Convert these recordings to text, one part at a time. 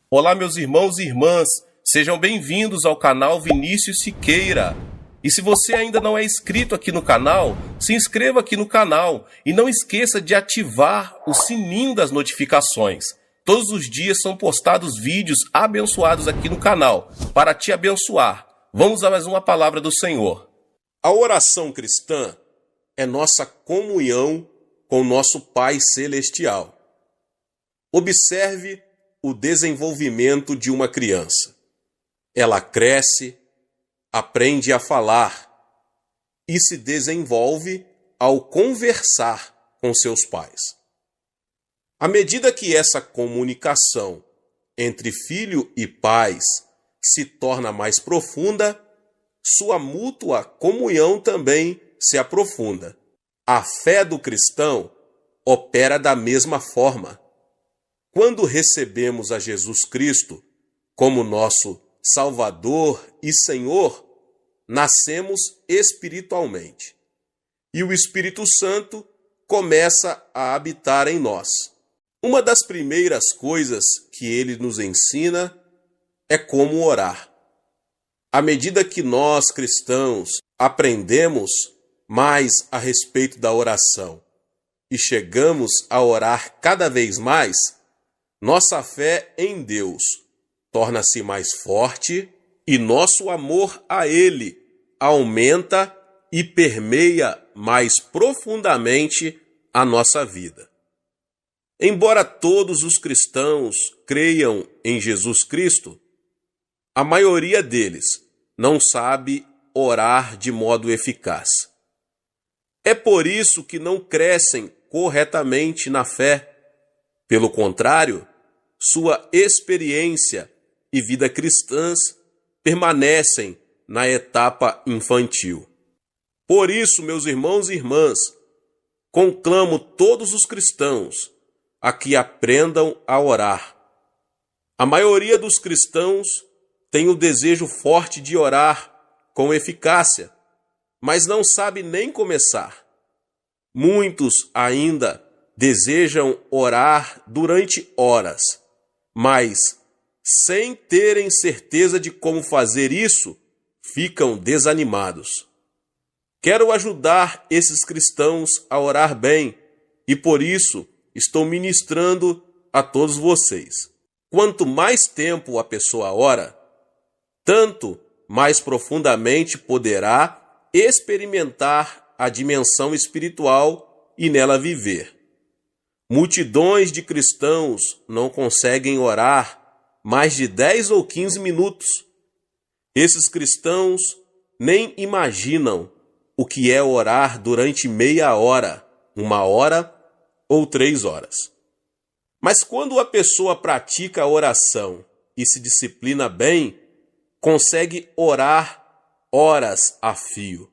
Olá, meus irmãos e irmãs, sejam bem-vindos ao canal Vinícius Siqueira. E se você ainda não é inscrito aqui no canal, se inscreva aqui no canal e não esqueça de ativar o sininho das notificações. Todos os dias são postados vídeos abençoados aqui no canal para te abençoar. Vamos a mais uma palavra do Senhor. A oração cristã é nossa comunhão com nosso Pai Celestial. Observe o desenvolvimento de uma criança. Ela cresce, aprende a falar e se desenvolve ao conversar com seus pais. À medida que essa comunicação entre filho e pais se torna mais profunda, sua mútua comunhão também se aprofunda. A fé do cristão opera da mesma forma. Quando recebemos a Jesus Cristo como nosso Salvador e Senhor, nascemos espiritualmente. E o Espírito Santo começa a habitar em nós. Uma das primeiras coisas que ele nos ensina é como orar. À medida que nós, cristãos, aprendemos mais a respeito da oração e chegamos a orar cada vez mais, nossa fé em Deus torna-se mais forte e nosso amor a Ele aumenta e permeia mais profundamente a nossa vida. Embora todos os cristãos creiam em Jesus Cristo, a maioria deles não sabe orar de modo eficaz. É por isso que não crescem corretamente na fé. Pelo contrário, sua experiência e vida cristãs permanecem na etapa infantil. Por isso, meus irmãos e irmãs, conclamo todos os cristãos a que aprendam a orar. A maioria dos cristãos tem o desejo forte de orar com eficácia, mas não sabe nem começar. Muitos ainda desejam orar durante horas, mas, sem terem certeza de como fazer isso, ficam desanimados. Quero ajudar esses cristãos a orar bem e, por isso, estou ministrando a todos vocês. Quanto mais tempo a pessoa ora, tanto mais profundamente poderá experimentar a dimensão espiritual e nela viver. Multidões de cristãos não conseguem orar mais de 10 ou 15 minutos. Esses cristãos nem imaginam o que é orar durante meia hora, 1 hora ou 3 horas. Mas quando a pessoa pratica a oração e se disciplina bem, consegue orar horas a fio.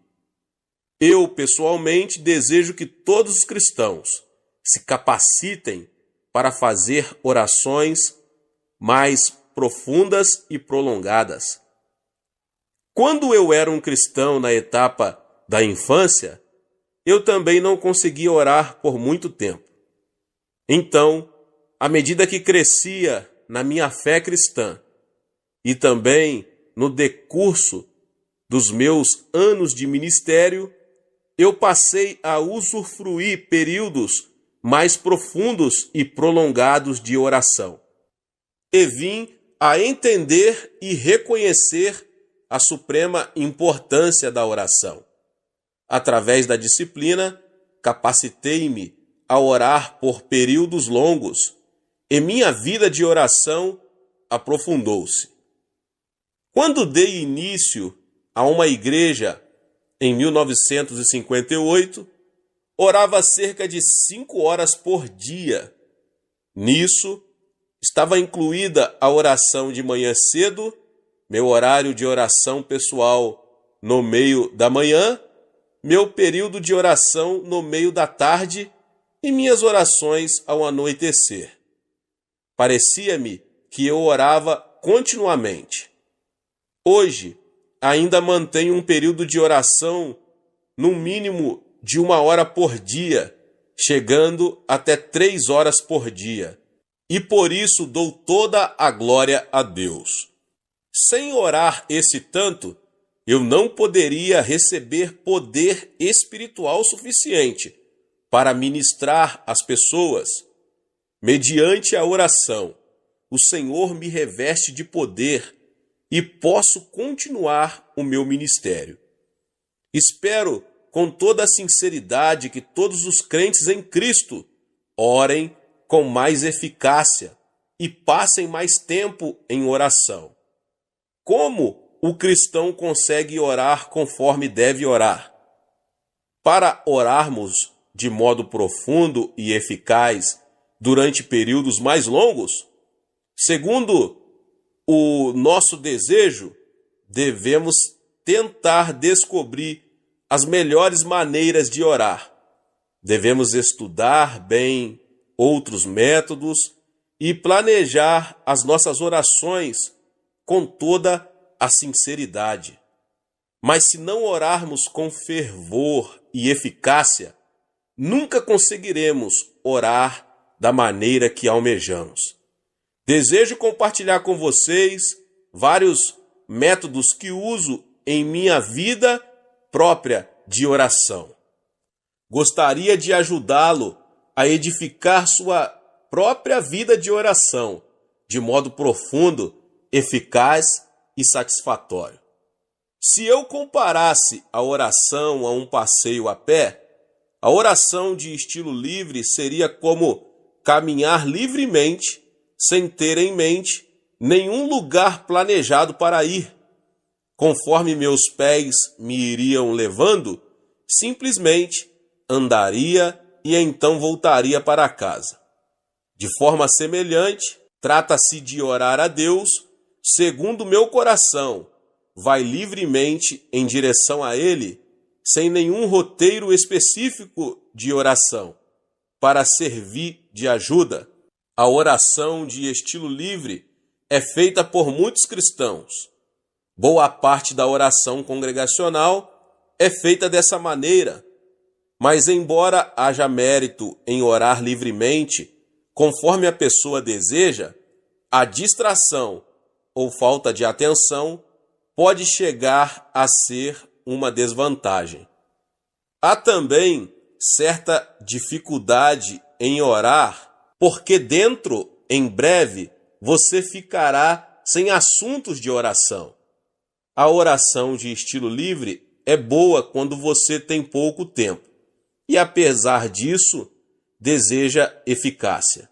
Eu, pessoalmente, desejo que todos os cristãos se capacitem para fazer orações mais profundas e prolongadas. Quando eu era um cristão na etapa da infância, eu também não conseguia orar por muito tempo. Então, à medida que crescia na minha fé cristã e também no decurso dos meus anos de ministério, eu passei a usufruir períodos mais profundos e prolongados de oração. E vim a entender e reconhecer a suprema importância da oração. Através da disciplina, capacitei-me a orar por períodos longos e minha vida de oração aprofundou-se. Quando dei início a uma igreja em 1958, orava cerca de 5 horas por dia. Nisso, estava incluída a oração de manhã cedo, meu horário de oração pessoal no meio da manhã, meu período de oração no meio da tarde e minhas orações ao anoitecer. Parecia-me que eu orava continuamente. Hoje, ainda mantenho um período de oração no mínimo de 1 hora por dia, chegando até 3 horas por dia. e por isso dou toda a glória a Deus. Sem orar esse tanto, eu não poderia receber poder espiritual suficiente para ministrar às pessoas. Mediante a oração, o Senhor me reveste de poder e posso continuar o meu ministério. Espero com toda a sinceridade que todos os crentes em Cristo orem com mais eficácia e passem mais tempo em oração. Como o cristão consegue orar conforme deve orar? Para orarmos de modo profundo e eficaz durante períodos mais longos, segundo o nosso desejo, devemos tentar descobrir as melhores maneiras de orar. Devemos estudar bem outros métodos e planejar as nossas orações com toda a sinceridade. Mas se não orarmos com fervor e eficácia, nunca conseguiremos orar da maneira que almejamos. Desejo compartilhar com vocês vários métodos que uso em minha vida própria de oração. Gostaria de ajudá-lo a edificar sua própria vida de oração de modo profundo, eficaz e satisfatório. Se eu comparasse a oração a um passeio a pé, a oração de estilo livre seria como caminhar livremente, sem ter em mente nenhum lugar planejado para ir. Conforme meus pés me iriam levando, simplesmente andaria e então voltaria para casa. De forma semelhante, trata-se de orar a Deus segundo meu coração, vai livremente em direção a Ele, sem nenhum roteiro específico de oração, para servir de ajuda. A oração de estilo livre é feita por muitos cristãos. Boa parte da oração congregacional é feita dessa maneira, mas embora haja mérito em orar livremente, conforme a pessoa deseja, a distração ou falta de atenção pode chegar a ser uma desvantagem. Há também certa dificuldade em orar, porque em breve, você ficará sem assuntos de oração. A oração de estilo livre é boa quando você tem pouco tempo e, apesar disso, deseja eficácia.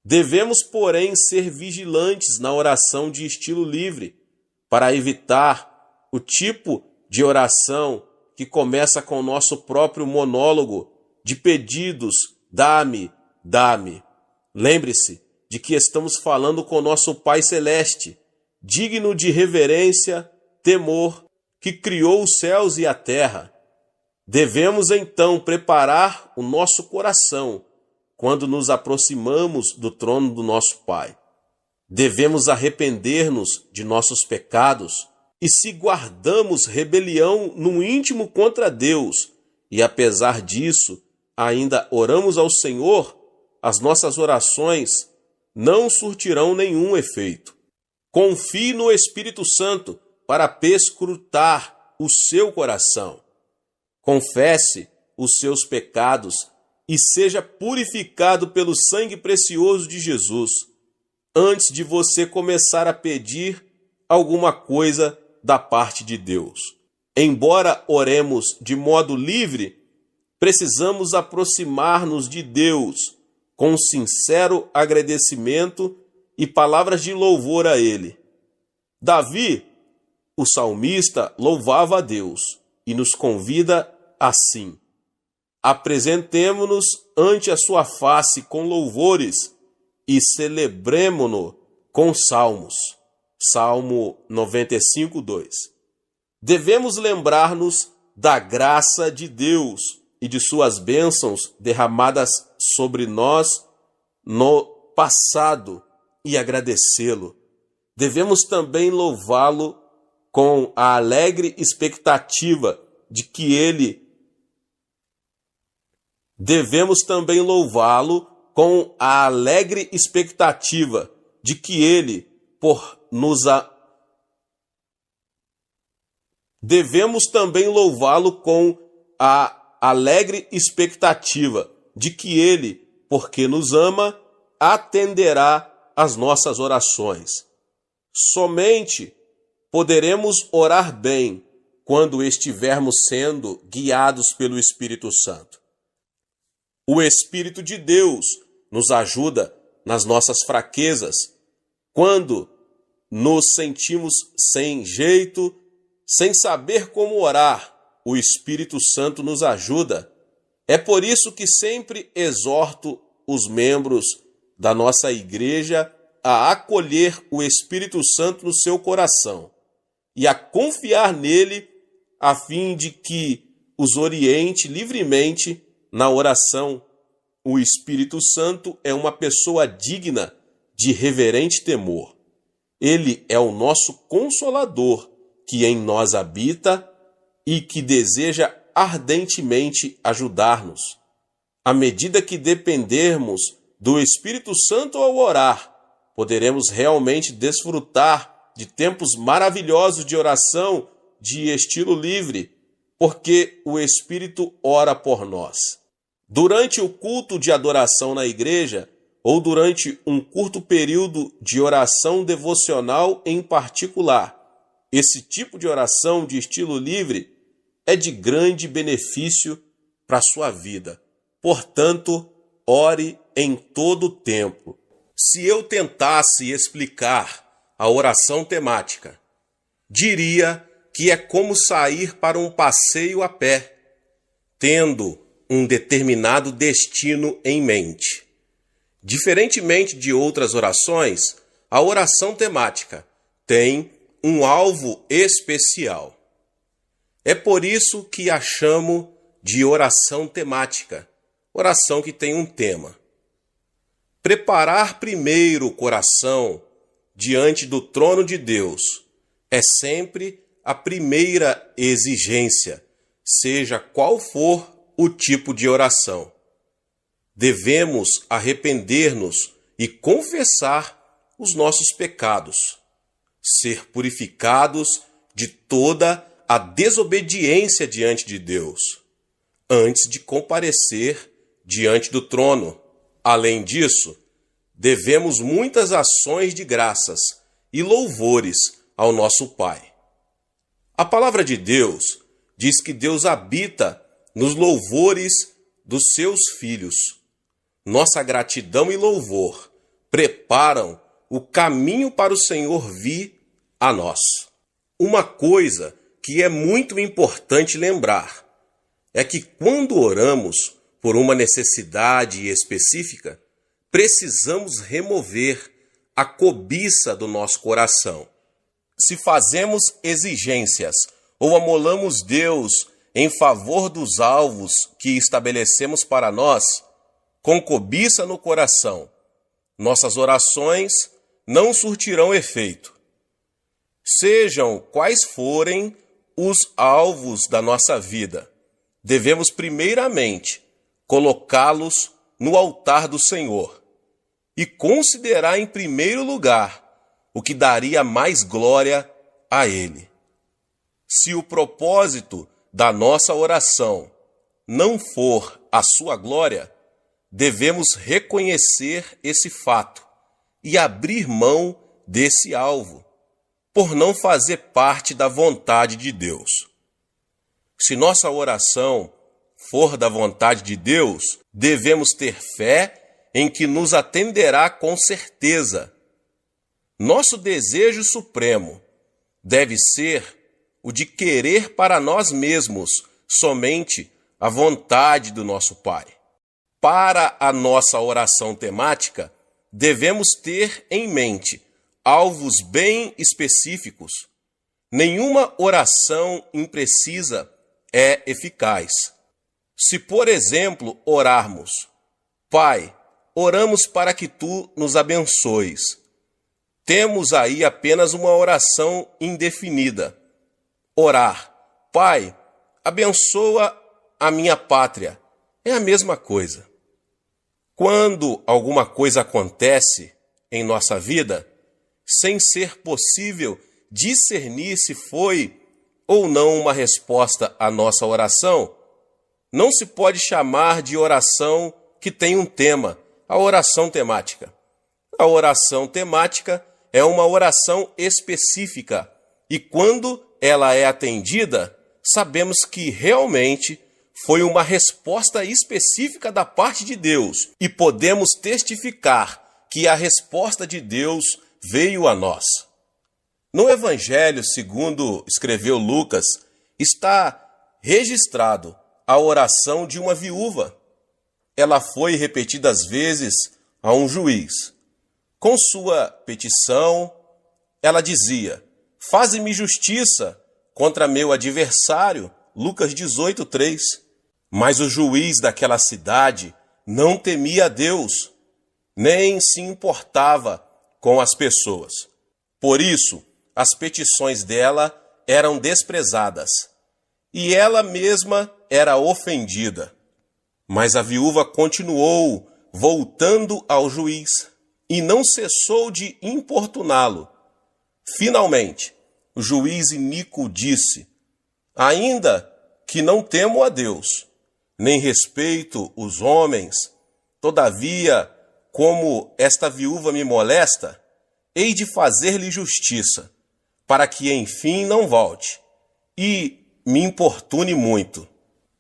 Devemos, porém, ser vigilantes na oração de estilo livre para evitar o tipo de oração que começa com o nosso próprio monólogo de pedidos, dá-me, dá-me. Lembre-se de que estamos falando com nosso Pai Celeste, digno de reverência, temor, que criou os céus e a terra. Devemos então preparar o nosso coração quando nos aproximamos do trono do nosso Pai. Devemos arrepender-nos de nossos pecados e, se guardamos rebelião no íntimo contra Deus e, apesar disso, ainda oramos ao Senhor, as nossas orações não surtirão nenhum efeito. Confie no Espírito Santo para perscrutar o seu coração. Confesse os seus pecados e seja purificado pelo sangue precioso de Jesus, antes de você começar a pedir alguma coisa da parte de Deus. Embora oremos de modo livre, precisamos aproximar-nos de Deus com sincero agradecimento e palavras de louvor a Ele. Davi, o salmista, louvava a Deus e nos convida assim: apresentemo-nos ante a sua face com louvores e celebremo-no com salmos. Salmo 95, 2. Devemos lembrar-nos da graça de Deus e de suas bênçãos derramadas sobre nós no passado e agradecê-lo. Devemos também louvá-lo com a alegre expectativa de que Ele com a alegre expectativa de que Ele, devemos também louvá-lo com a alegre expectativa de que Ele, porque nos ama, atenderá às nossas orações. Somente poderemos orar bem quando estivermos sendo guiados pelo Espírito Santo. O Espírito de Deus nos ajuda nas nossas fraquezas, quando nos sentimos sem jeito, sem saber como orar. O Espírito Santo nos ajuda. É por isso que sempre exorto os membros da nossa igreja a acolher o Espírito Santo no seu coração e a confiar nele, a fim de que os oriente livremente na oração. O Espírito Santo é uma pessoa digna de reverente temor. Ele é o nosso Consolador, que em nós habita e que deseja ardentemente ajudar-nos. À medida que dependermos do Espírito Santo ao orar, poderemos realmente desfrutar de tempos maravilhosos de oração de estilo livre, porque o Espírito ora por nós. Durante o culto de adoração na igreja, ou durante um curto período de oração devocional em particular, esse tipo de oração de estilo livre é de grande benefício para a sua vida. Portanto, ore em todo o tempo. Se eu tentasse explicar a oração temática, diria que é como sair para um passeio a pé, tendo um determinado destino em mente. Diferentemente de outras orações, a oração temática tem um alvo especial. É por isso que a chamo de oração temática, oração que tem um tema. Preparar primeiro o coração diante do trono de Deus é sempre a primeira exigência, seja qual for o tipo de oração. Devemos arrepender-nos e confessar os nossos pecados, ser purificados de toda a desobediência diante de Deus, antes de comparecer diante do trono. Além disso, devemos muitas ações de graças e louvores ao nosso Pai. A palavra de Deus diz que Deus habita nos louvores dos seus filhos. Nossa gratidão e louvor preparam o caminho para o Senhor vir a nós. Uma coisa que é muito importante lembrar é que quando oramos por uma necessidade específica, precisamos remover a cobiça do nosso coração. Se fazemos exigências ou amolamos Deus em favor dos alvos que estabelecemos para nós, com cobiça no coração, nossas orações não surtirão efeito. Sejam quais forem os alvos da nossa vida, devemos primeiramente colocá-los no altar do Senhor e considerar em primeiro lugar o que daria mais glória a Ele. Se o propósito da nossa oração não for a sua glória, devemos reconhecer esse fato e abrir mão desse alvo, por não fazer parte da vontade de Deus. Se nossa oração for da vontade de Deus, devemos ter fé em que nos atenderá com certeza. Nosso desejo supremo deve ser o de querer para nós mesmos somente a vontade do nosso Pai. Para a nossa oração temática, devemos ter em mente alvos bem específicos. Nenhuma oração imprecisa é eficaz. Se, por exemplo, orarmos: Pai, oramos para que Tu nos abençoes, temos aí apenas uma oração indefinida. Orar: Pai, abençoa a minha pátria, é a mesma coisa. Quando alguma coisa acontece em nossa vida, sem ser possível discernir se foi ou não uma resposta à nossa oração, não se pode chamar de oração que tem um tema, a oração temática. A oração temática é uma oração específica e quando ela é atendida, sabemos que realmente foi uma resposta específica da parte de Deus e podemos testificar que a resposta de Deus veio a nós. No Evangelho, segundo escreveu Lucas, está registrado a oração de uma viúva. Ela foi repetidas vezes a um juiz. Com sua petição, ela dizia: faze-me justiça contra meu adversário, Lucas 18:3. Mas o juiz daquela cidade não temia a Deus, nem se importava com as pessoas. Por isso, as petições dela eram desprezadas, e ela mesma era ofendida. Mas a viúva continuou voltando ao juiz, e não cessou de importuná-lo. Finalmente, o juiz iníquo disse: ainda que não temo a Deus, nem respeito os homens, todavia, como esta viúva me molesta, hei de fazer-lhe justiça, para que enfim não volte, e me importune muito.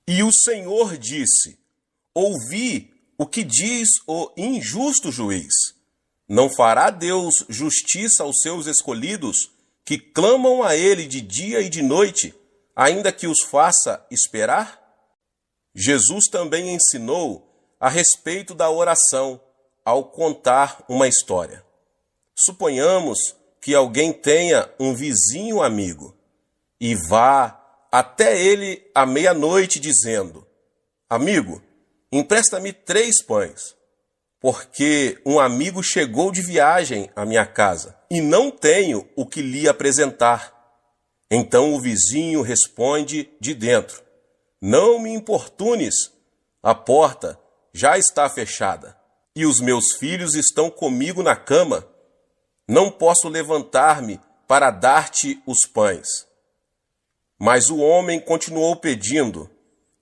E o Senhor disse: ouvi o que diz o injusto juiz. Não fará Deus justiça aos seus escolhidos, que clamam a ele de dia e de noite, ainda que os faça esperar? Jesus também ensinou a respeito da oração ao contar uma história. Suponhamos que alguém tenha um vizinho amigo e vá até ele à meia-noite dizendo: amigo, empresta-me 3 pães, porque um amigo chegou de viagem à minha casa e não tenho o que lhe apresentar. Então o vizinho responde de dentro: não me importunes, a porta já está fechada e os meus filhos estão comigo na cama. Não posso levantar-me para dar-te os pães. Mas o homem continuou pedindo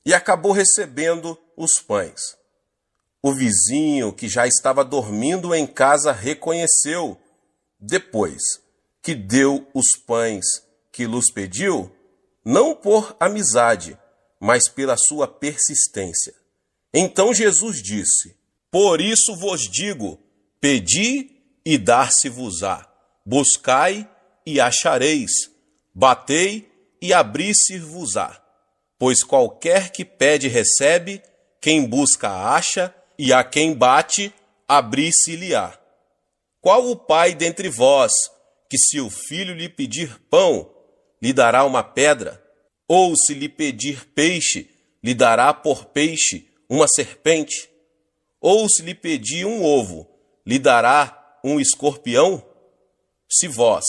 e acabou recebendo os pães. O vizinho, que já estava dormindo em casa, reconheceu, depois que deu os pães que lhes pediu, não por amizade, mas pela sua persistência. Então Jesus disse: por isso vos digo, pedi e dar-se-vos-á, buscai e achareis, batei e abrir-se-vos-á. Pois qualquer que pede recebe, quem busca acha, e a quem bate, abrir-se-lhe-á. Qual o pai dentre vós, que se o filho lhe pedir pão, lhe dará uma pedra? Ou se lhe pedir peixe, lhe dará por peixe uma serpente? Ou se lhe pedir um ovo, lhe dará um escorpião? Se vós,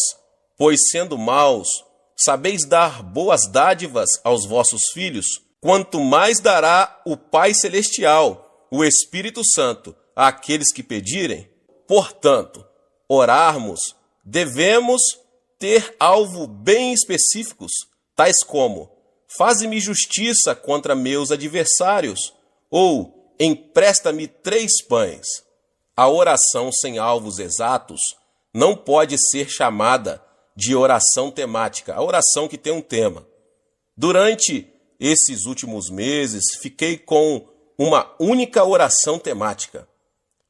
pois sendo maus, sabeis dar boas dádivas aos vossos filhos, quanto mais dará o Pai Celestial, o Espírito Santo, àqueles que pedirem? Portanto, orarmos, devemos ter alvo bem específicos, tais como: faze-me justiça contra meus adversários, ou empresta-me 3 pães. A oração sem alvos exatos não pode ser chamada de oração temática, a oração que tem um tema. Durante esses últimos meses, fiquei com uma única oração temática.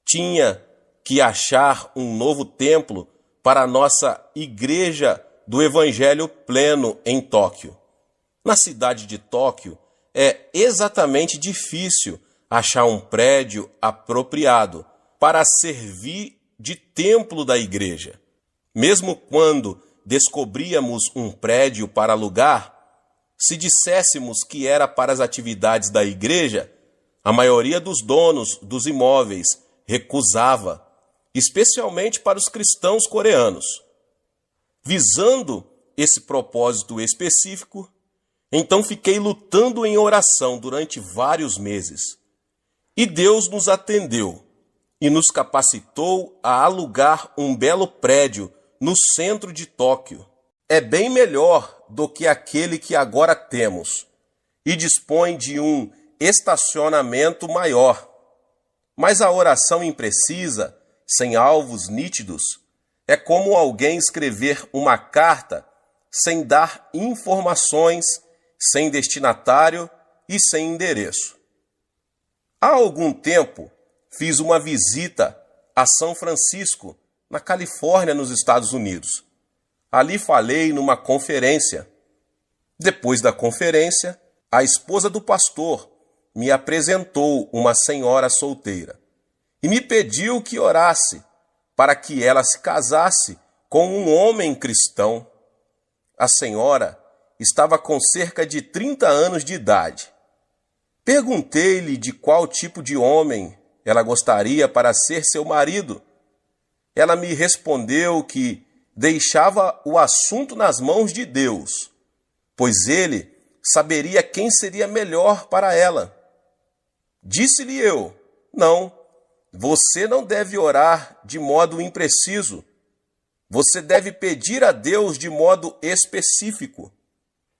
Tinha que achar um novo templo para a nossa Igreja do Evangelho Pleno em Tóquio. Na cidade de Tóquio, é exatamente difícil achar um prédio apropriado para servir de templo da igreja. Mesmo quando descobríamos um prédio para alugar, se disséssemos que era para as atividades da igreja, a maioria dos donos dos imóveis recusava, especialmente para os cristãos coreanos. Visando esse propósito específico, então fiquei lutando em oração durante vários meses. E Deus nos atendeu, e nos capacitou a alugar um belo prédio no centro de Tóquio. É bem melhor do que aquele que agora temos e dispõe de um estacionamento maior. Mas a oração imprecisa, sem alvos nítidos, é como alguém escrever uma carta sem dar informações, sem destinatário e sem endereço. Há algum tempo, fiz uma visita a São Francisco, na Califórnia, nos Estados Unidos. Ali falei numa conferência. Depois da conferência, a esposa do pastor me apresentou uma senhora solteira e me pediu que orasse para que ela se casasse com um homem cristão. A senhora estava com cerca de 30 anos de idade. Perguntei-lhe de qual tipo de homem ela gostaria para ser seu marido. Ela me respondeu que deixava o assunto nas mãos de Deus, pois ele saberia quem seria melhor para ela. Disse-lhe eu: não, você não deve orar de modo impreciso. Você deve pedir a Deus de modo específico.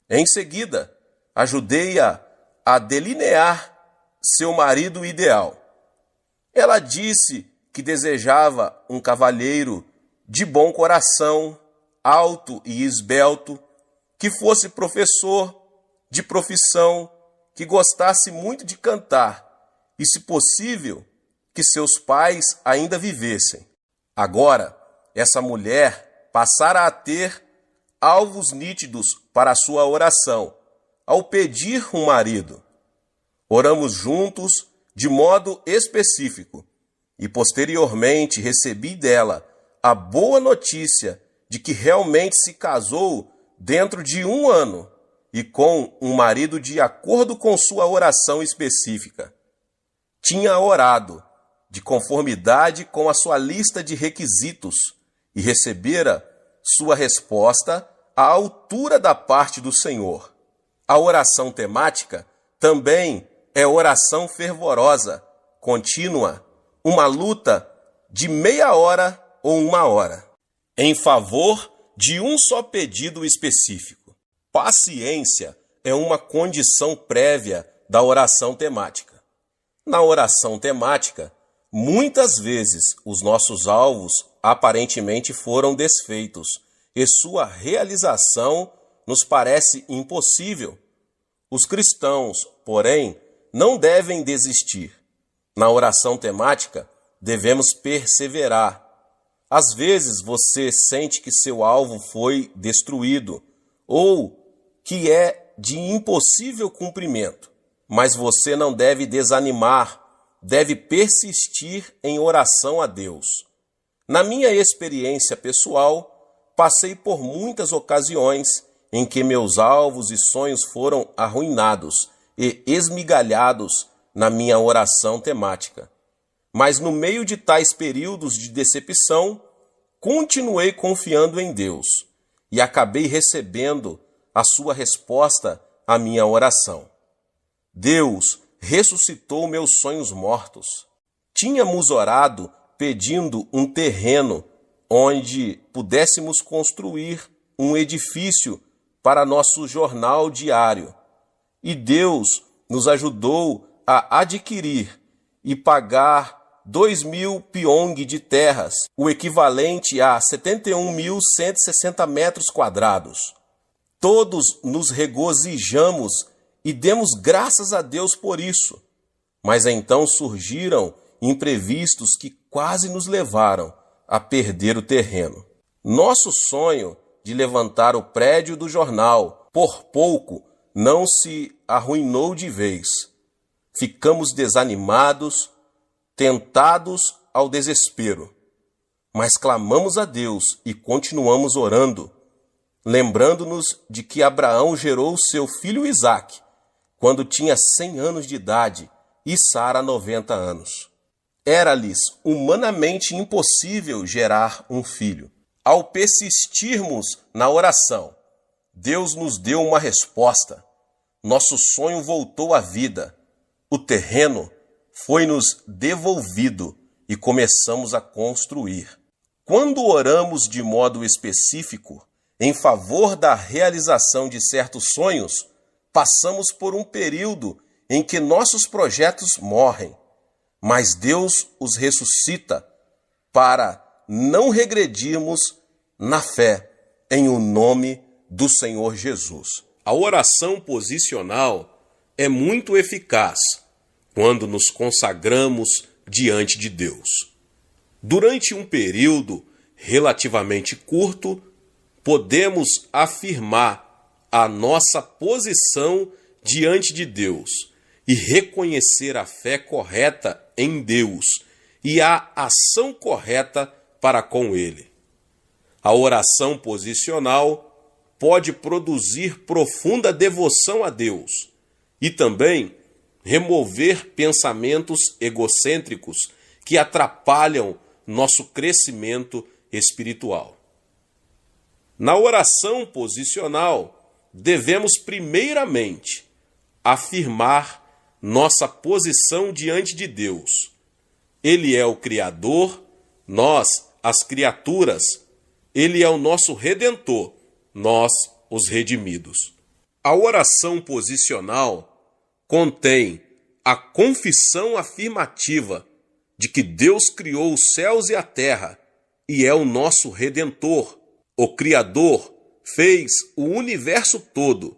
Em seguida, ajudei-a a delinear seu marido ideal. Ela disse que desejava um cavalheiro de bom coração, alto e esbelto, que fosse professor de profissão, que gostasse muito de cantar e, se possível, que seus pais ainda vivessem. Agora, essa mulher passara a ter alvos nítidos para a sua oração, ao pedir um marido. Oramos juntos de modo específico e posteriormente recebi dela a boa notícia de que realmente se casou dentro de 1 ano e com um marido de acordo com sua oração específica. Tinha orado de conformidade com a sua lista de requisitos e recebera sua resposta à altura da parte do Senhor. A oração temática também é oração fervorosa, contínua, uma luta de meia hora ou 1 hora, em favor de um só pedido específico. Paciência é uma condição prévia da oração temática. Na oração temática, muitas vezes os nossos alvos aparentemente foram desfeitos e sua realização nos parece impossível. Os cristãos, porém, não devem desistir. Na oração temática, devemos perseverar. Às vezes você sente que seu alvo foi destruído ou que é de impossível cumprimento, mas você não deve desanimar, deve persistir em oração a Deus. Na minha experiência pessoal, passei por muitas ocasiões em que meus alvos e sonhos foram arruinados e esmigalhados na minha oração temática. Mas no meio de tais períodos de decepção, continuei confiando em Deus e acabei recebendo a sua resposta à minha oração. Deus ressuscitou meus sonhos mortos. Tínhamos orado pedindo um terreno onde pudéssemos construir um edifício para nosso jornal diário. E Deus nos ajudou a adquirir e pagar 2.000 piong de terras, o equivalente a 71.160 metros quadrados. Todos nos regozijamos e demos graças a Deus por isso. Mas então surgiram imprevistos que quase nos levaram a perder o terreno. Nosso sonho de levantar o prédio do jornal, por pouco, não se arruinou de vez. Ficamos desanimados, tentados ao desespero. Mas clamamos a Deus e continuamos orando, lembrando-nos de que Abraão gerou seu filho Isaque quando tinha 100 anos de idade e Sara 90 anos. Era-lhes humanamente impossível gerar um filho. Ao persistirmos na oração, Deus nos deu uma resposta. Nosso sonho voltou à vida. O terreno foi-nos devolvido e começamos a construir. Quando oramos de modo específico em favor da realização de certos sonhos, passamos por um período em que nossos projetos morrem, mas Deus os ressuscita para não regredirmos na fé em o nome do Senhor Jesus. A oração posicional é muito eficaz quando nos consagramos diante de Deus. Durante um período relativamente curto, podemos afirmar a nossa posição diante de Deus e reconhecer a fé correta em Deus e a ação correta para com Ele. A oração posicional pode produzir profunda devoção a Deus e também remover pensamentos egocêntricos que atrapalham nosso crescimento espiritual. Na oração posicional, devemos primeiramente afirmar nossa posição diante de Deus. Ele é o Criador, nós, as criaturas. Ele é o nosso Redentor, nós, os redimidos. A oração posicional contém a confissão afirmativa de que Deus criou os céus e a terra e é o nosso Redentor. O Criador fez o universo todo,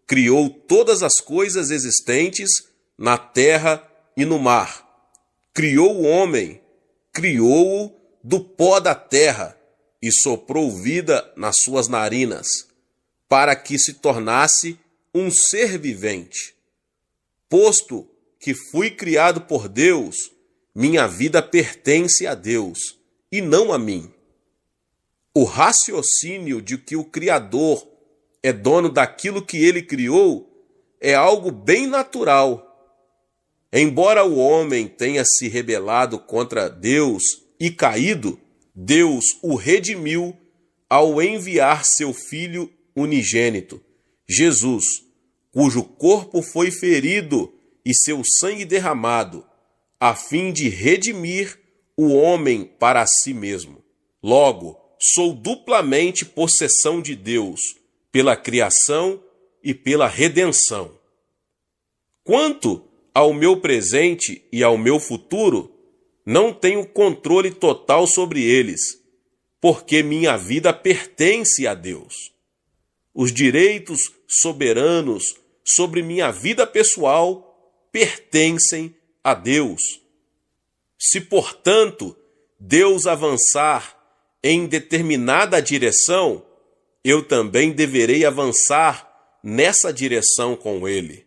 criou todas as coisas existentes na terra e no mar. Criou o homem, criou-o do pó da terra e soprou vida nas suas narinas, para que se tornasse um ser vivente. Posto que fui criado por Deus, minha vida pertence a Deus e não a mim. O raciocínio de que o Criador é dono daquilo que ele criou é algo bem natural. Embora o homem tenha se rebelado contra Deus e caído, Deus o redimiu ao enviar seu Filho unigênito, Jesus, cujo corpo foi ferido e seu sangue derramado, a fim de redimir o homem para si mesmo. Logo, sou duplamente possessão de Deus, pela criação e pela redenção. Quanto ao meu presente e ao meu futuro, não tenho controle total sobre eles, porque minha vida pertence a Deus. Os direitos soberanos sobre minha vida pessoal pertencem a Deus. Se, portanto, Deus avançar em determinada direção, eu também deverei avançar nessa direção com Ele.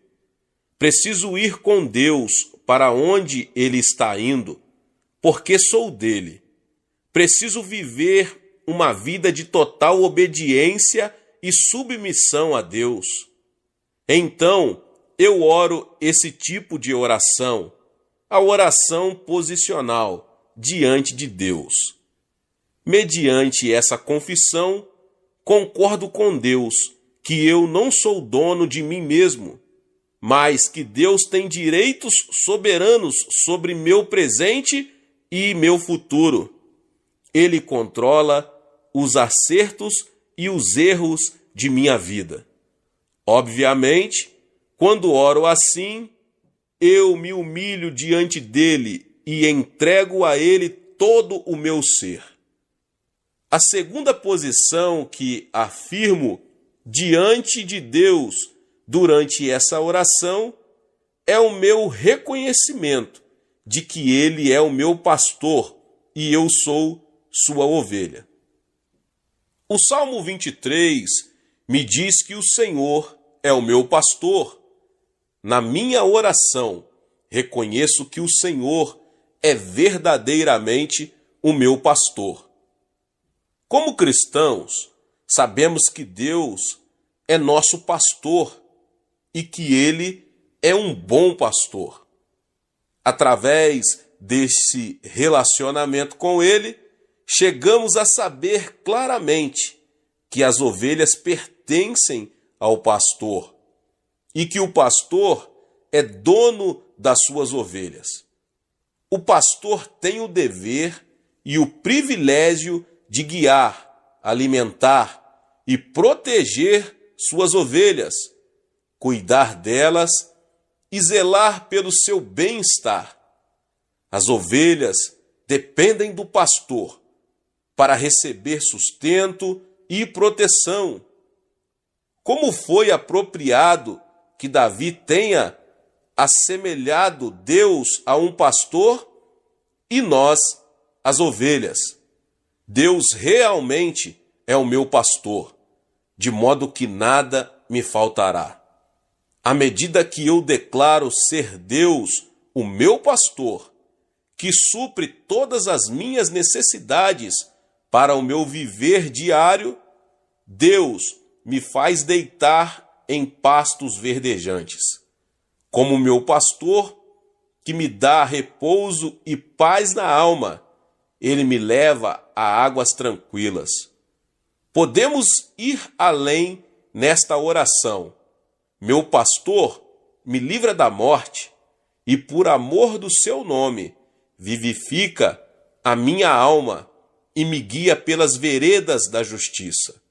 Preciso ir com Deus para onde Ele está indo, porque sou dele. Preciso viver uma vida de total obediência e submissão a Deus. Então, eu oro esse tipo de oração, a oração posicional diante de Deus. Mediante essa confissão, concordo com Deus que eu não sou dono de mim mesmo, mas que Deus tem direitos soberanos sobre meu presente e meu futuro. Ele controla os acertos e os erros de minha vida. Obviamente, quando oro assim, eu me humilho diante dele e entrego a ele todo o meu ser. A segunda posição que afirmo diante de Deus durante essa oração é o meu reconhecimento de que Ele é o meu pastor e eu sou sua ovelha. O Salmo 23 me diz que o Senhor é o meu pastor. Na minha oração, reconheço que o Senhor é verdadeiramente o meu pastor. Como cristãos, sabemos que Deus é nosso pastor e que Ele é um bom pastor. Através desse relacionamento com Ele, chegamos a saber claramente que as ovelhas pertencem ao pastor e que o pastor é dono das suas ovelhas. o pastor tem o dever e o privilégio de guiar, alimentar e proteger suas ovelhas, cuidar delas e zelar pelo seu bem-estar. As ovelhas dependem do pastor para receber sustento e proteção. Como foi apropriado que Davi tenha assemelhado Deus a um pastor e nós as ovelhas. Deus realmente é o meu pastor, de modo que nada me faltará. À medida que eu declaro ser Deus o meu pastor, que supre todas as minhas necessidades para o meu viver diário, Deus me faz deitar em pastos verdejantes. Como meu pastor, que me dá repouso e paz na alma, ele me leva a águas tranquilas. Podemos ir além nesta oração. Meu pastor me livra da morte e, por amor do seu nome, vivifica a minha alma e me guia pelas veredas da justiça.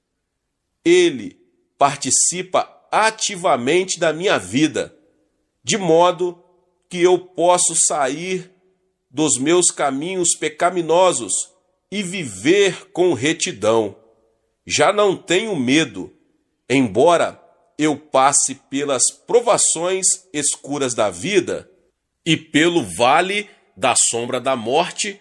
Ele participa ativamente da minha vida, de modo que eu posso sair dos meus caminhos pecaminosos e viver com retidão. Já não tenho medo, embora eu passe pelas provações escuras da vida e pelo vale da sombra da morte,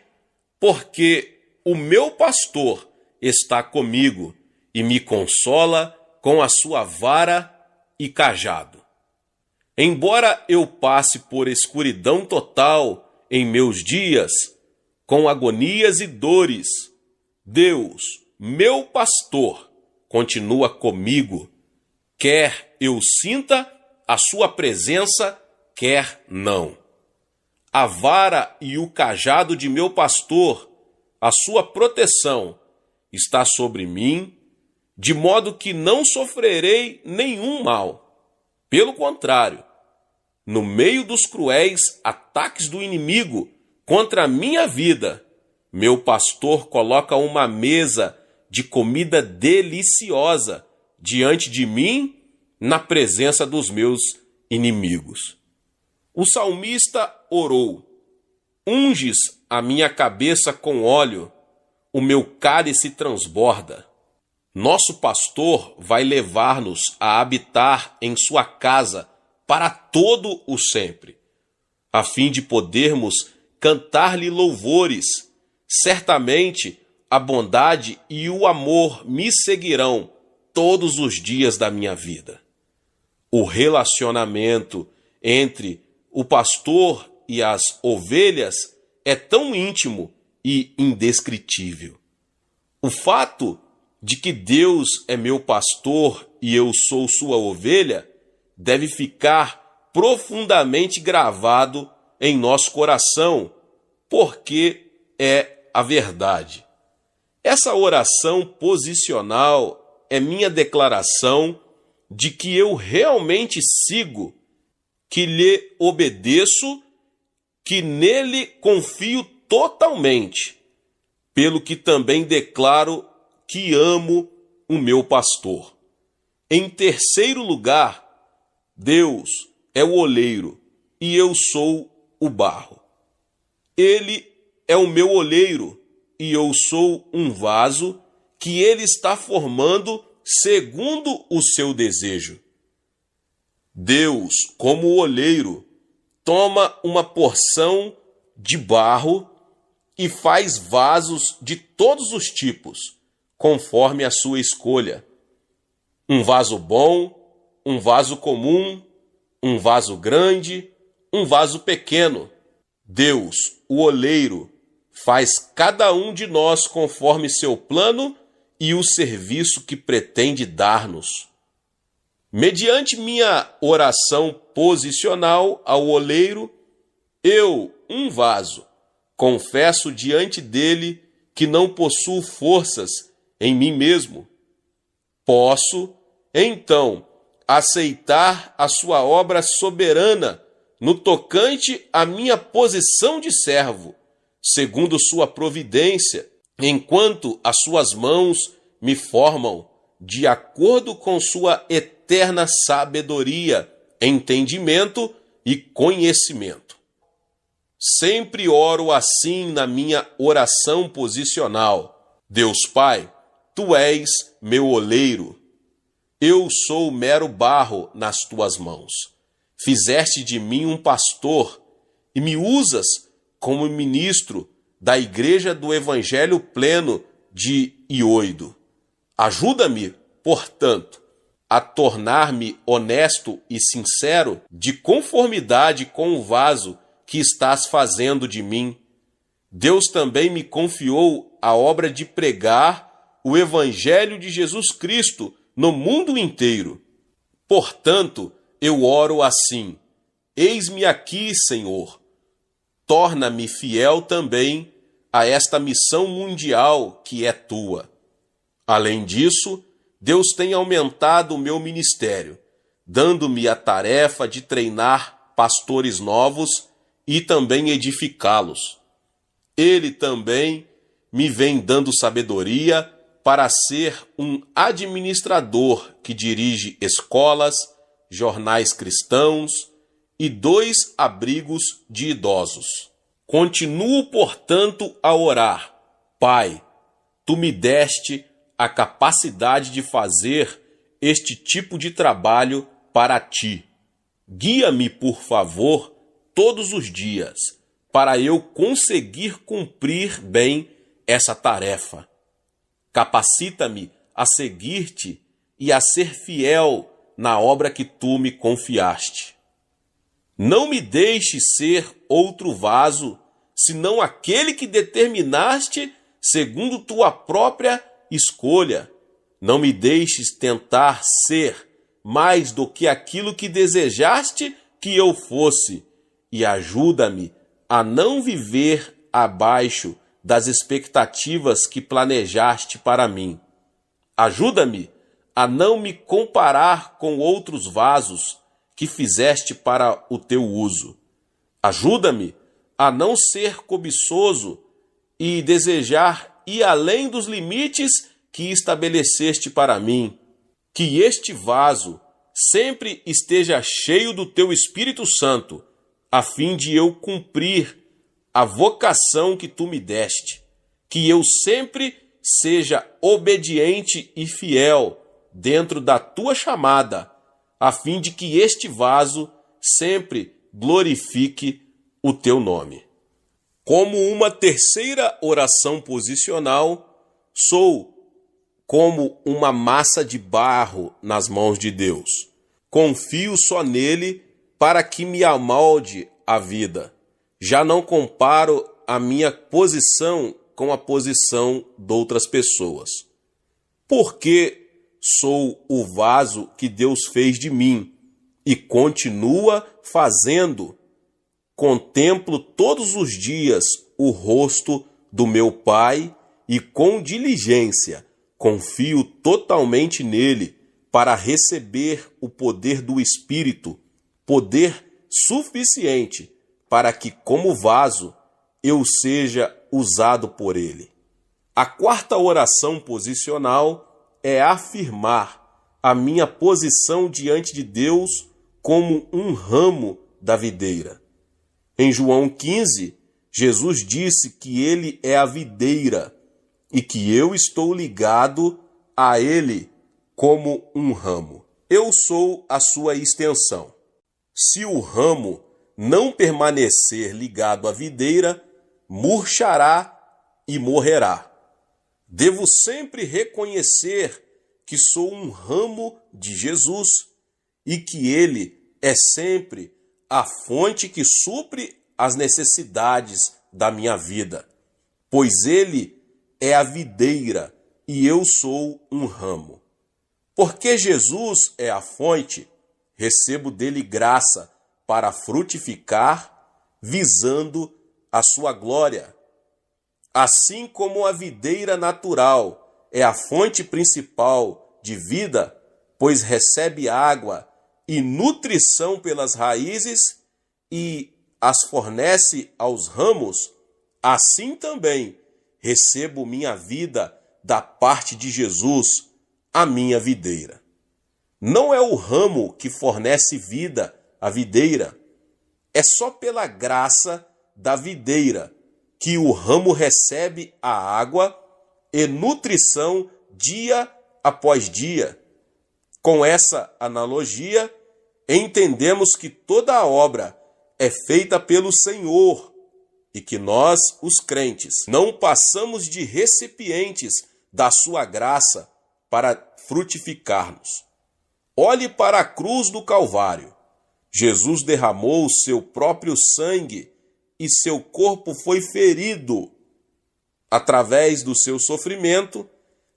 porque o meu pastor está comigo e me consola com a sua vara e cajado. Embora eu passe por escuridão total em meus dias, com agonias e dores, Deus, meu pastor, continua comigo, quer eu sinta a sua presença, quer não. A vara e o cajado de meu pastor, a sua proteção, está sobre mim, de modo que não sofrerei nenhum mal. Pelo contrário, no meio dos cruéis ataques do inimigo contra a minha vida, meu pastor coloca uma mesa de comida deliciosa diante de mim, na presença dos meus inimigos. O salmista orou: unges a minha cabeça com óleo, o meu cálice transborda. Nosso pastor vai levar-nos a habitar em sua casa para todo o sempre, a fim de podermos cantar-lhe louvores. Certamente a bondade e o amor me seguirão todos os dias da minha vida. O relacionamento entre o pastor e as ovelhas é tão íntimo e indescritível. O fato de que Deus é meu pastor e eu sou sua ovelha deve ficar profundamente gravado em nosso coração, porque é a verdade. Essa oração posicional é minha declaração de que eu realmente sigo, que lhe obedeço, que nele confio totalmente, pelo que também declaro que amo o meu pastor. Em terceiro lugar, Deus é o oleiro e eu sou o barro. Ele é o meu oleiro e eu sou um vaso que ele está formando segundo o seu desejo. Deus, como oleiro, toma uma porção de barro e faz vasos de todos os tipos, conforme a sua escolha. Um vaso bom, um vaso comum, um vaso grande, um vaso pequeno. Deus, o oleiro, faz cada um de nós conforme seu plano e o serviço que pretende dar-nos. Mediante minha oração posicional ao oleiro, eu, um vaso, confesso diante dele que não possuo forças em mim mesmo. Posso, então, aceitar a sua obra soberana no tocante à minha posição de servo, segundo sua providência, enquanto as suas mãos me formam de acordo com sua eterna sabedoria, entendimento e conhecimento. Sempre oro assim na minha oração posicional. Deus Pai, Tu és meu oleiro. Eu sou mero barro nas Tuas mãos. Fizeste de mim um pastor e me usas como ministro da Igreja do Evangelho Pleno de Ioido. Ajuda-me, portanto, a tornar-me honesto e sincero, de conformidade com o vaso que estás fazendo de mim. Deus também me confiou a obra de pregar o Evangelho de Jesus Cristo no mundo inteiro. Portanto, eu oro assim: eis-me aqui, Senhor. Torna-me fiel também a esta missão mundial que é tua. Além disso, Deus tem aumentado o meu ministério, dando-me a tarefa de treinar pastores novos e também edificá-los. Ele também me vem dando sabedoria para ser um administrador que dirige escolas, jornais cristãos e 2 abrigos de idosos. Continuo, portanto, a orar. Pai, Tu me deste a capacidade de fazer este tipo de trabalho para Ti. Guia-me, por favor, todos os dias, para eu conseguir cumprir bem essa tarefa. Capacita-me a seguir-te e a ser fiel na obra que Tu me confiaste. Não me deixes ser outro vaso, senão aquele que determinaste segundo Tua própria escolha. Não me deixes tentar ser mais do que aquilo que desejaste que eu fosse, e ajuda-me a não viver abaixo das expectativas que planejaste para mim. Ajuda-me a não me comparar com outros vasos que fizeste para o Teu uso. Ajuda-me a não ser cobiçoso e desejar ir além dos limites que estabeleceste para mim. Que este vaso sempre esteja cheio do Teu Espírito Santo, a fim de eu cumprir a vocação que Tu me deste. Que eu sempre seja obediente e fiel dentro da Tua chamada, a fim de que este vaso sempre glorifique o Teu nome. Como uma terceira oração posicional, sou como uma massa de barro nas mãos de Deus. Confio só nele para que me amolde a vida. Já não comparo a minha posição com a posição de outras pessoas. Porque sou o vaso que Deus fez de mim e continua fazendo. Contemplo todos os dias o rosto do meu Pai e com diligência confio totalmente nele para receber o poder do Espírito, poder suficiente para que, como vaso, eu seja usado por ele. A quarta oração posicional é afirmar a minha posição diante de Deus como um ramo da videira. Em João 15, Jesus disse que ele é a videira e que eu estou ligado a ele como um ramo. Eu sou a sua extensão. Se o ramo não permanecer ligado à videira, murchará e morrerá. Devo sempre reconhecer que sou um ramo de Jesus e que ele é sempre a fonte que supre as necessidades da minha vida, pois ele é a videira e eu sou um ramo. Porque Jesus é a fonte, recebo dele graça para frutificar, visando a sua glória. Assim como a videira natural é a fonte principal de vida, pois recebe água e nutrição pelas raízes, e as fornece aos ramos, assim também recebo minha vida da parte de Jesus, a minha videira. Não é o ramo que fornece vida à videira, é só pela graça da videira que o ramo recebe a água e nutrição dia após dia. Com essa analogia, entendemos que toda a obra é feita pelo Senhor e que nós, os crentes, não passamos de recipientes da sua graça para frutificarmos. Olhe para a cruz do Calvário. Jesus derramou o seu próprio sangue e seu corpo foi ferido. Através do seu sofrimento,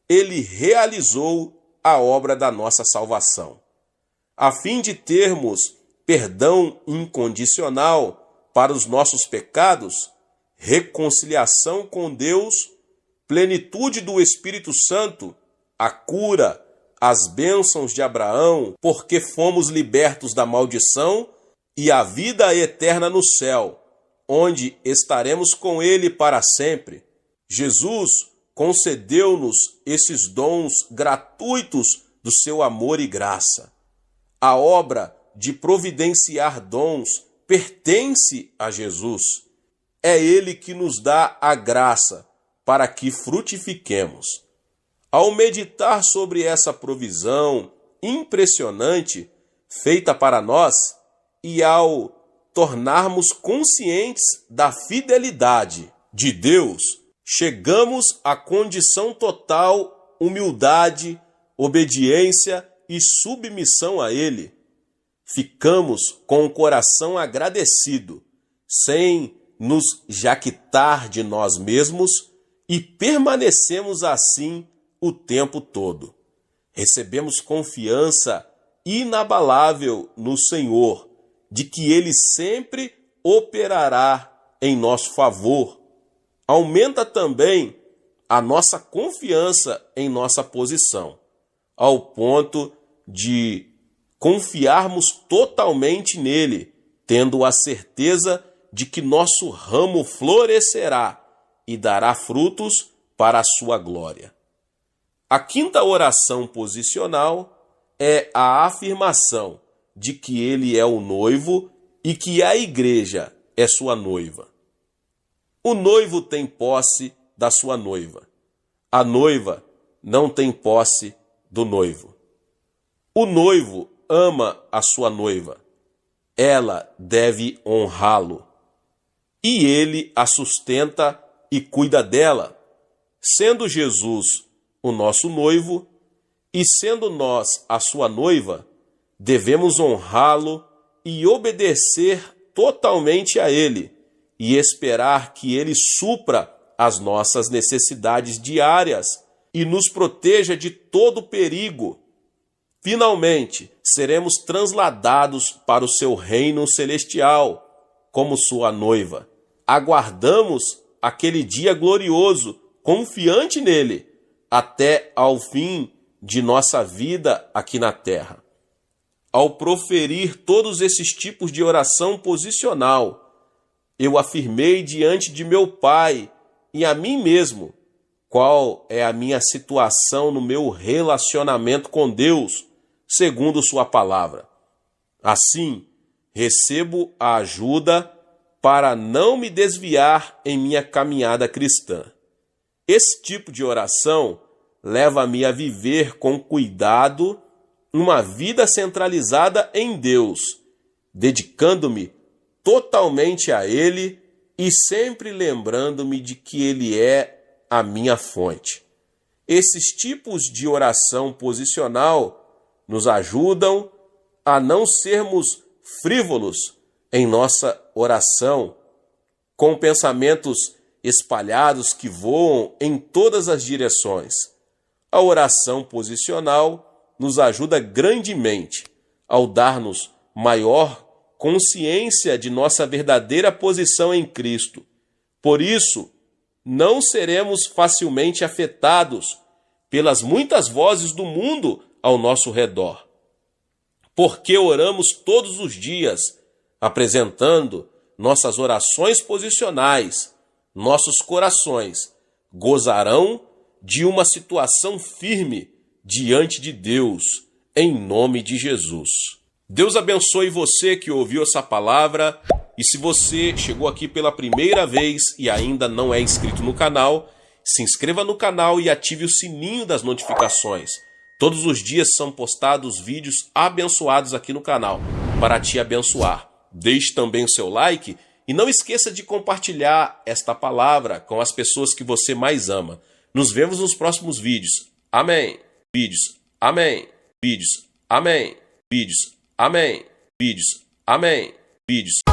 ele realizou a obra da nossa salvação. A fim de termos perdão incondicional para os nossos pecados, reconciliação com Deus, plenitude do Espírito Santo, a cura, as bênçãos de Abraão, porque fomos libertos da maldição, e a vida eterna no céu, onde estaremos com ele para sempre. Jesus concedeu-nos esses dons gratuitos do seu amor e graça. A obra de providenciar dons pertence a Jesus. É ele que nos dá a graça para que frutifiquemos. Ao meditar sobre essa provisão impressionante feita para nós e ao tornarmos conscientes da fidelidade de Deus, chegamos à condição total humildade, obediência e submissão a Ele. Ficamos com o coração agradecido, sem nos jactar de nós mesmos e permanecemos assim o tempo todo. Recebemos confiança inabalável no Senhor, de que Ele sempre operará em nosso favor. Aumenta também a nossa confiança em nossa posição, ao ponto de confiarmos totalmente nele, tendo a certeza de que nosso ramo florescerá e dará frutos para a sua glória. A quinta oração posicional é a afirmação de que ele é o noivo e que a igreja é sua noiva. O noivo tem posse da sua noiva. A noiva não tem posse do noivo. O noivo ama a sua noiva. Ela deve honrá-lo. E ele a sustenta e cuida dela, sendo Jesus o nosso noivo e sendo nós a sua noiva, devemos honrá-lo e obedecer totalmente a ele e esperar que ele supra as nossas necessidades diárias e nos proteja de todo perigo. Finalmente, seremos transladados para o seu reino celestial, como sua noiva. Aguardamos aquele dia glorioso, confiante nele, até ao fim de nossa vida aqui na terra. Ao proferir todos esses tipos de oração posicional, eu afirmei diante de meu Pai e a mim mesmo qual é a minha situação no meu relacionamento com Deus, segundo sua palavra. Assim, recebo a ajuda para não me desviar em minha caminhada cristã. Esse tipo de oração leva-me a viver com cuidado uma vida centralizada em Deus, dedicando-me totalmente a Ele e sempre lembrando-me de que Ele é a minha fonte. Esses tipos de oração posicional nos ajudam a não sermos frívolos em nossa oração, com pensamentos espalhados que voam em todas as direções. A oração posicional nos ajuda grandemente ao dar-nos maior consciência de nossa verdadeira posição em Cristo. Por isso, não seremos facilmente afetados pelas muitas vozes do mundo ao nosso redor. Porque oramos todos os dias, apresentando nossas orações posicionais, nossos corações gozarão de uma situação firme diante de Deus, em nome de Jesus. Deus abençoe você que ouviu essa palavra, e se você chegou aqui pela primeira vez e ainda não é inscrito no canal, se inscreva no canal e ative o sininho das notificações. Todos os dias são postados vídeos abençoados aqui no canal, para te abençoar. Deixe também o seu like e não esqueça de compartilhar esta palavra com as pessoas que você mais ama. Nos vemos nos próximos vídeos. Amém. Vídeos. Amém. Vídeos. Amém. Vídeos. Amém. Vídeos. Amém. Vídeos.